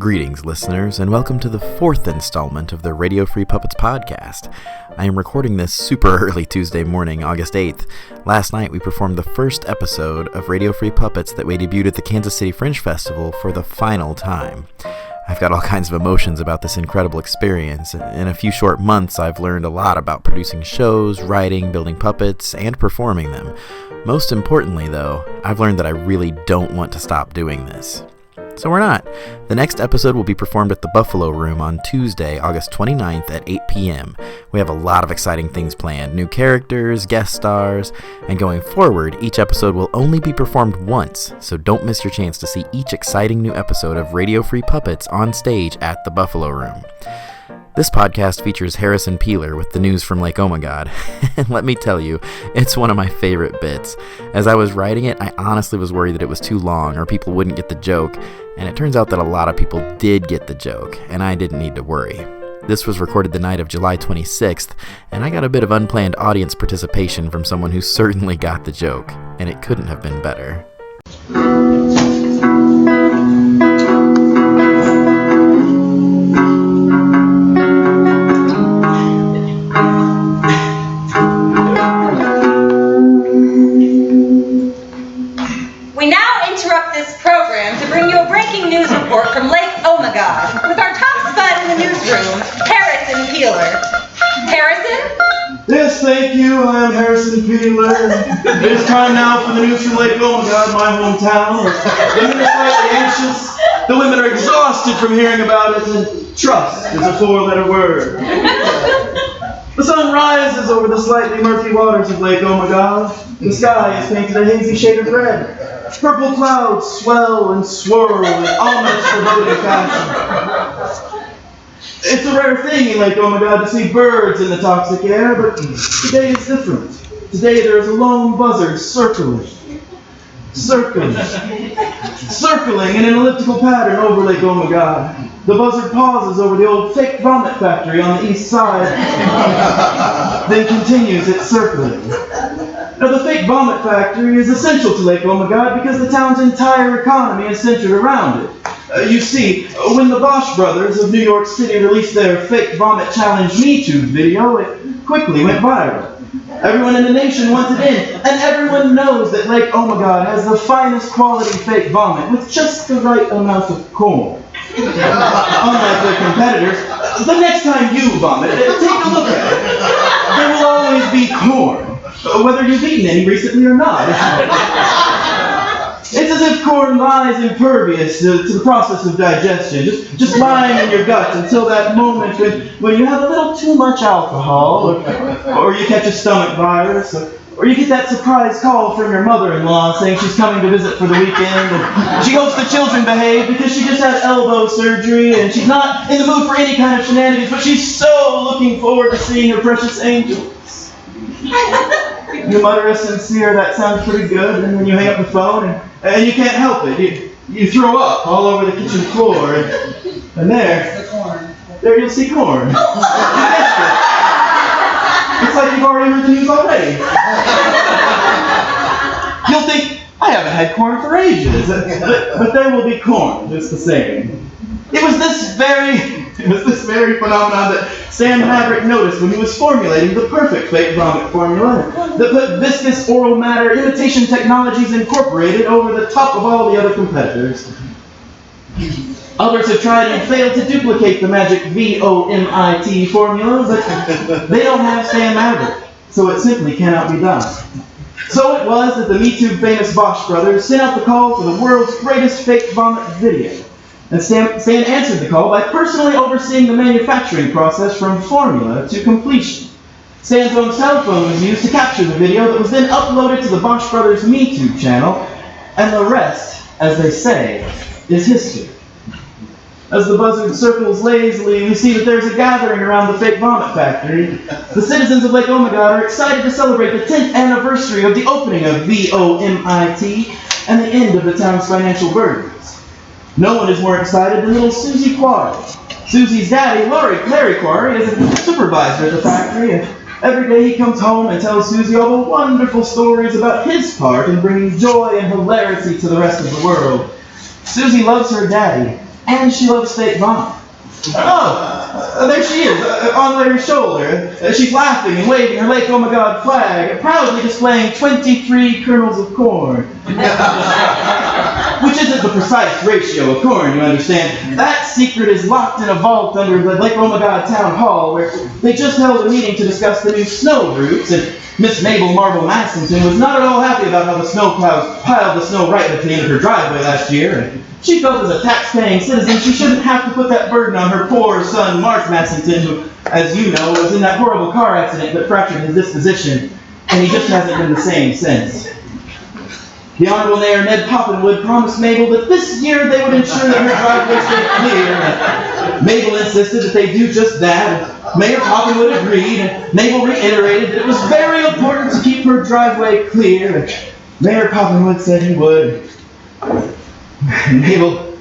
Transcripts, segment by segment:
Greetings, listeners, and welcome to the fourth installment of the Radio Free Puppets podcast. I am recording this super early Tuesday morning, August 8th. Last night, we performed the first episode of Radio Free Puppets that we debuted at the Kansas City Fringe Festival for the final time. I've got all kinds of emotions about this incredible experience. In a few short months, I've learned a lot about producing shows, writing, building puppets, and performing them. Most importantly, though, I've learned that I really don't want to stop doing this. So we're not. The next episode will be performed at the Buffalo Room on Tuesday, August 29th at 8 p.m. We have a lot of exciting things planned, new characters, guest stars, and going forward, each episode will only be performed once, so don't miss your chance to see each exciting new episode of Radio Free Puppets on stage at the Buffalo Room. This podcast features Harrison Peeler with the news from Lake Omigod, and let me tell you, it's one of my favorite bits. As I was writing it, I honestly was worried that it was too long or people wouldn't get the joke, and it turns out that a lot of people did get the joke, and I didn't need to worry. This was recorded the night of July 26th, and I got a bit of unplanned audience participation from someone who certainly got the joke, and it couldn't have been better. News report from Lake Omigod with our top spud in the newsroom, Harrison Peeler. Harrison? Yes, thank you. I am Harrison Peeler. It is time now for the news from Lake Omigod, my hometown. The men are slightly anxious. The women are exhausted from hearing about it, and trust is a four-letter word. The sun rises over the slightly murky waters of Lake Omigod. The sky is painted a hazy shade of red. Purple clouds swell and swirl in ominous foreboding fashion. It's a rare thing in Lake Omigod to see birds in the toxic air, but today is different. Today there is a lone buzzard circling in an elliptical pattern over Lake Omigod. The buzzard pauses over the old fake vomit factory on the east side, then continues its circling. Now, the fake vomit factory is essential to Lake Omigod because the town's entire economy is centered around it. You see, when the Bosch brothers of New York City released their fake vomit challenge Me Too video, it quickly went viral. Everyone in the nation wants it in, and everyone knows that Lake Omigod has the finest quality fake vomit with just the right amount of corn. Unlike their competitors, the next time you vomit, take a look at it. There will always be corn. Whether you've eaten any recently or not. It's as if corn lies impervious to the process of digestion, just lying in your gut until that moment when you have a little too much alcohol, or you catch a stomach virus, or you get that surprise call from your mother-in-law saying she's coming to visit for the weekend, and she hopes the children behave because she just had elbow surgery, and she's not in the mood for any kind of shenanigans, but she's so looking forward to seeing her precious angels. You mutter a sincere, that sounds pretty good, and then you hang up the phone, and you can't help it. You throw up all over the kitchen floor, and there you'll see corn. It's like you've already heard the news already. You'll think, I haven't had corn for ages, but there will be corn, just the same. It was this very phenomenon that Sam Maverick noticed when he was formulating the perfect fake vomit formula that put viscous oral matter imitation technologies incorporated over the top of all the other competitors. Others have tried and failed to duplicate the magic VOMIT formula, but they don't have Sam Maverick, so it simply cannot be done. So it was that the Me Too famous Bosch brothers sent out the call for the world's greatest fake vomit video. And Stan answered the call by personally overseeing the manufacturing process from formula to completion. Stan's own cell phone was used to capture the video that was then uploaded to the Bosch Brothers Me Too channel, and the rest, as they say, is history. As the buzzard circles lazily, we see that there's a gathering around the fake vomit factory. The citizens of Lake Omigod are excited to celebrate the 10th anniversary of the opening of VOMIT and the end of the town's financial burdens. No one is more excited than little Susie Quarry. Susie's daddy, Larry Quarry, is a supervisor at the factory, and every day he comes home and tells Susie all the wonderful stories about his part in bringing joy and hilarity to the rest of the world. Susie loves her daddy, And she loves steak vomit. Oh, there she is, on Larry's shoulder. She's laughing and waving her Lake Omigod flag, proudly displaying 23 kernels of corn. Which isn't the precise ratio of corn, you understand. That secret is locked in a vault under the Lake Omigod Town Hall, where they just held a meeting to discuss the new snow routes, and Miss Mabel Marble Massington was not at all happy about how the snow clouds piled the snow right at the end of her driveway last year, and she felt as a tax-paying citizen she shouldn't have to put that burden on her poor son, Mark Massington, who, as you know, was in that horrible car accident that fractured his disposition, and he just hasn't been the same since. The Honorable Mayor Ned Poppinwood promised Mabel that this year they would ensure that her driveway stayed clear, and Mabel insisted that they do just that, and Mayor Poppinwood agreed, and Mabel reiterated that it was very important to keep her driveway clear, and Mayor Poppinwood said he would. Mabel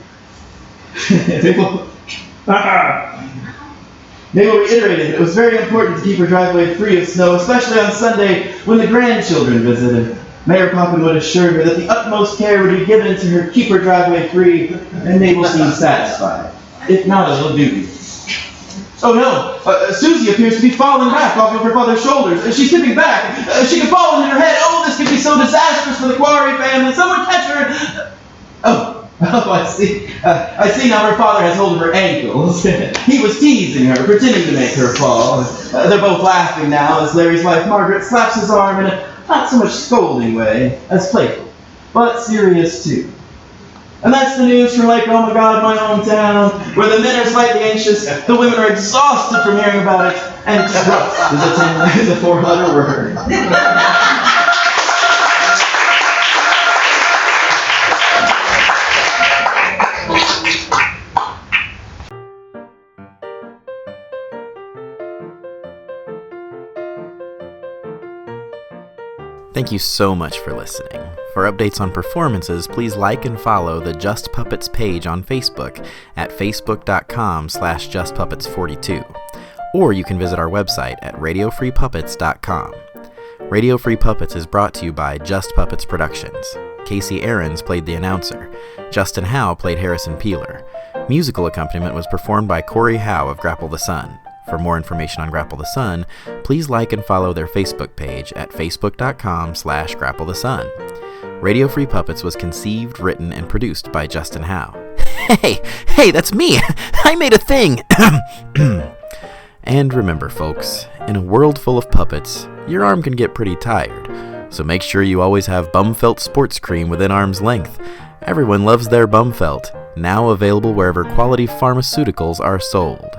reiterated that it was very important to keep her driveway free of snow, especially on Sunday when the grandchildren visited. Mayor Poppinwood assured her that the utmost care would be given to her keep her driveway free, and Mabel seemed satisfied, if not a little dubious. Oh no, Susie appears to be falling back off of her father's shoulders. She's tipping back. She could fall and hit her head. Oh, this could be so disastrous for the Quarry family. Someone catch her. Oh, I see. I see now her father has hold of her ankles. He was teasing her, pretending to make her fall. They're both laughing now as Larry's wife Margaret slaps his arm in a not so much scolding way as playful, but serious too. And that's the news from Lake Omigod, my hometown, where the men are slightly anxious, the women are exhausted from hearing about it, and trust is a four-letter word. Thank you so much for listening. For updates on performances, please like and follow the Just Puppets page on Facebook at facebook.com/justpuppets42. Or you can visit our website at radiofreepuppets.com. Radio Free Puppets is brought to you by Just Puppets Productions. Casey Ahrens played the announcer. Justin Howe played Harrison Peeler. Musical accompaniment was performed by Corey Howe of Grapple the Sun. For more information on Grapple the Sun, please like and follow their Facebook page at facebook.com/grapplethesun. Radio Free Puppets was conceived, written, and produced by Justin Howe. Hey, that's me! I made a thing! And remember, folks, in a world full of puppets, your arm can get pretty tired, so make sure you always have Bumfelt sports cream within arm's length. Everyone loves their Bumfelt, now available wherever quality pharmaceuticals are sold.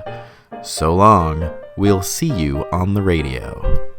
So long, we'll see you on the radio.